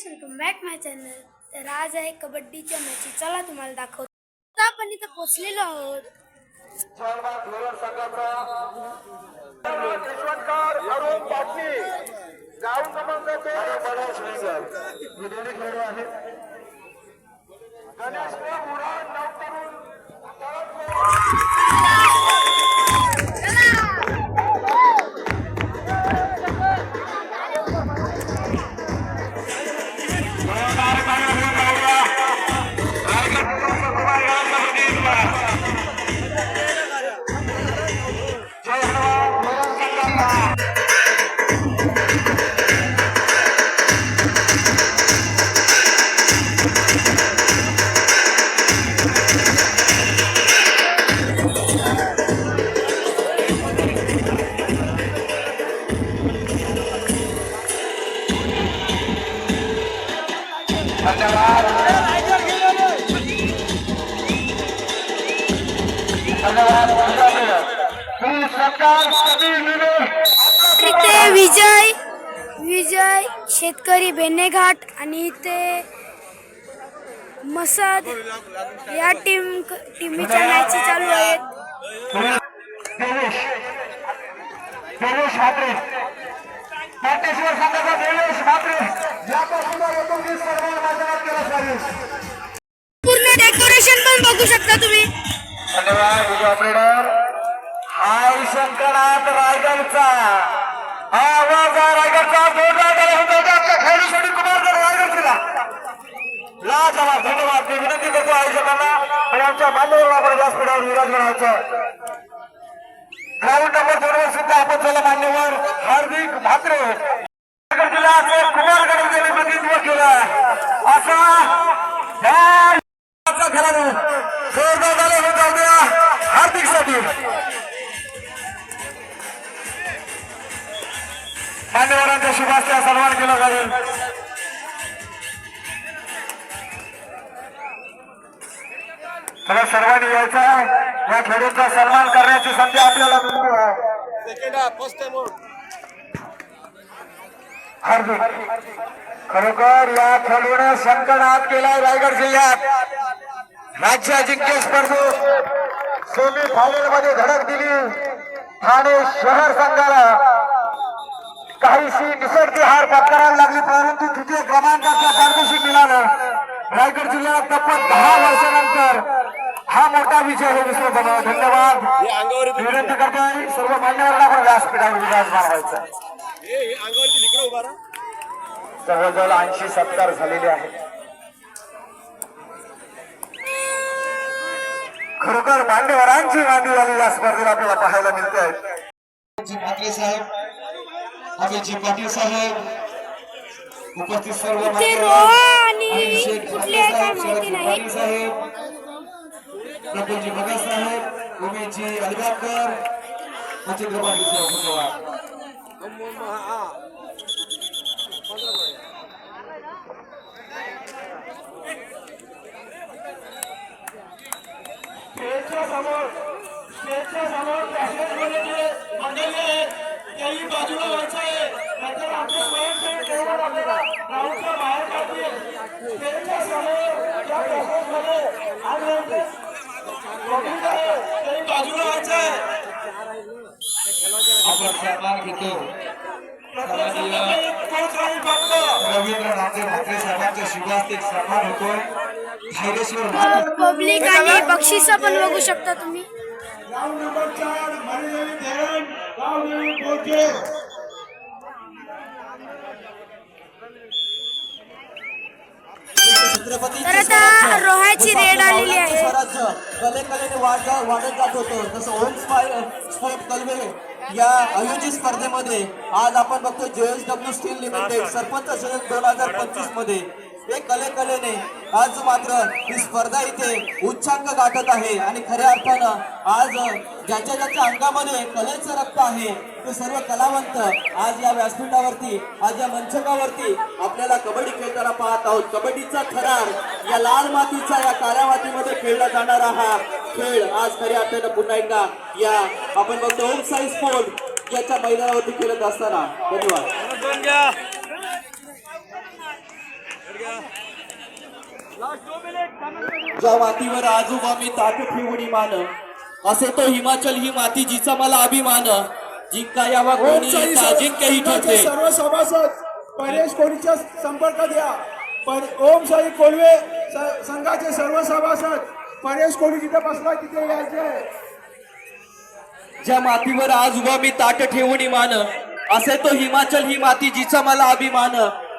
Guys, welcome back माय channel. तर आज आहे कबड्डीच्या मॅच। चला तुम्हाला दाखवतो। आपण इथं पोहोचलेलो आहोत। इथे विजय शेतकरी बेनेघाट आणि इथे मसद या टीमच्या मॅच चालू आहेत। पूर्ण डेकोरेशन पण बघू शकता तुम्ही। धन्यवाद ऑपरेटर। हाय शंकरनाथ रायगडचा आवाज रायगडचा जोरदार होता खेळीसाठी कुमार रायगडला लाजवाब। धन्यवाद। मी विनंती करतो आयोजकांना आणि आमच्या मान्यवरांना आपण व्यासपीठावर विराजमानाचं ग्राउंड नंबर 2 वर सुद्धा आपण चला मान्यवर हार्दिक म्हात्रे रायगड जिल्ह्याचे कुमार गणपतीने प्रतिनिधित्व केलं असा खेळाडू जोरदार झाले होते हार्दिक साठी मान्यवरांच्या शुभास्त्या सन्मान केला जाईल। सर्वांनी यायचा या खेळाडूंचा सन्मान करण्याची संधी आपल्याला मिळते आहे। हार्दिक खरोखर या खेळाडूने शंकरनाथ केलाय रायगड जिल्ह्यात राज्य अजिंक्य स्पर्धेत सेमी फायनल मध्ये धडक दिली। ठाणे शहर संघाला काहीशी निसरती हार पत्करावी लागली, परंतु तृतीय क्रमांकाचा पारितोषिक मिळालं। रायगड जिल्ह्यात तब्बल 10 वर्षानंतर हा मोठा विजय हे विश्व बनवा। धन्यवाद। विनंती करतोय सर्व मान्यवरांना आपण व्यासपीठावर विराजमान व्हायचं। जवळजवळ 80-70 झालेले आहेत। खरोखर मान्यवरांची गांधी झाली या स्पर्धेला आपल्याला पाहायला मिळते आहेत। ठाकरे साहेब, अभिजित पाटील साहेब, उपस्थित सर्व साहेब, प्रफुल्लजी भगत साहेब, उमेशजी अलिबागकर, मच्छिंद्र पाटील साहेब, स्टेजच्या समोर काही बाजूला व्हायचं आहे, नंतर आमचे स्वयंसेवक ठेवून आपल्याला ग्राउंडच्या बाहेर काढतील। स्टेजच्या समोर या प्रोसेसमध्ये काही बाजूला व्हायचं आहे। आपण सन्मान घेतो रवींद्रनाथ ठाकरे साहेबांच्या शुभास्ते सन्मान होतोय। पब्लिक आणि बक्षीस पण बघू शकता तुम्ही। राउंड नंबर 4 मणिदेवी देरण रावदेवी बोरके। तर आता रोहाची रेड आलेली आहे। कलेने वाढत जात होतं तसं होम स्पोर्ट कलवे या आयोजित स्पर्धेमध्ये आज आपण बघतो JSW स्टील लिमिटेड सरपंच 2025 मध्ये एक कलेने आज मात्र ही स्पर्धा इथे उच्चांक गाठत आहे आणि खऱ्या अर्थानं आज ज्याच्या अंगामध्ये कलेचं रक्त आहे ते सर्व कलावंत आज या व्यासपीठावरती आज या मंचकावरती आपल्याला कबड्डी खेळताना पाहत आहोत। कबड्डीचा थरार या लाल मातीचा या काळ्या मातीमध्ये खेळला जाणारा हा खेळ आज खऱ्या अर्थानं पुन्हा एकदा या आपण बघतो होम साई स्पोर्ट याच्या मैदानावरती खेळत असताना। धन्यवाद। ज्या मातीवर आजोबा मी ताट ठेवणी मान, असे तो हिमाचल ही माती जिचा मला अभिमान, जिंका यावा कोणी येता अजिंक्य ही ठरते. सर्व सभासद परेश कोळीच्या संपर्क द्या. ओम साई कोल्हे संघाचे सर्व सभासद परेश कोळी जिथे बसला तिथे यायचे. ज्या मातीवर आज उभा मी ताट ठेवणी मान, असे तो हिमाचल ही माती जिचा मला अभिमान,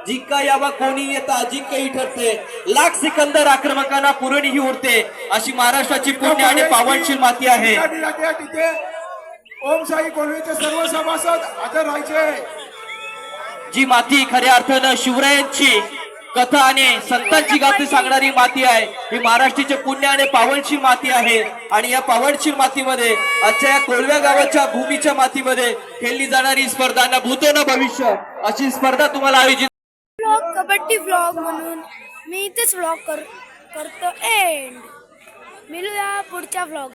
जिंका यावा कोणी येता अजिंक्य ही ठरते. लाख सिकंदर आक्रमकांना पुरणी ही उरते, अशी महाराष्ट्राची पुण्य आणि पावनशील माती आहे. तिथे ओम साई कोल्हेचे सर्व सभासद हजर राहायचे. जी माती खऱ्या अर्थानं शिवरायांची कथा आणि संतांची गाथा सांगणारी माती आहे. ही महाराष्ट्राची पुण्य आणि पावनशील माती आहे. आणि या पावनशील मातीमध्ये आजच्या या कोळव्या गावाच्या भूमीच्या मातीमध्ये खेळली जाणारी स्पर्धा ना भूतो ना भविष्य अशी स्पर्धा तुम्हाला आयोजित. व्लॉग कबड्डी व्लॉग म्हणून मी इथेच व्लॉग करतो एंड मिळूया पुढच्या व्लॉग.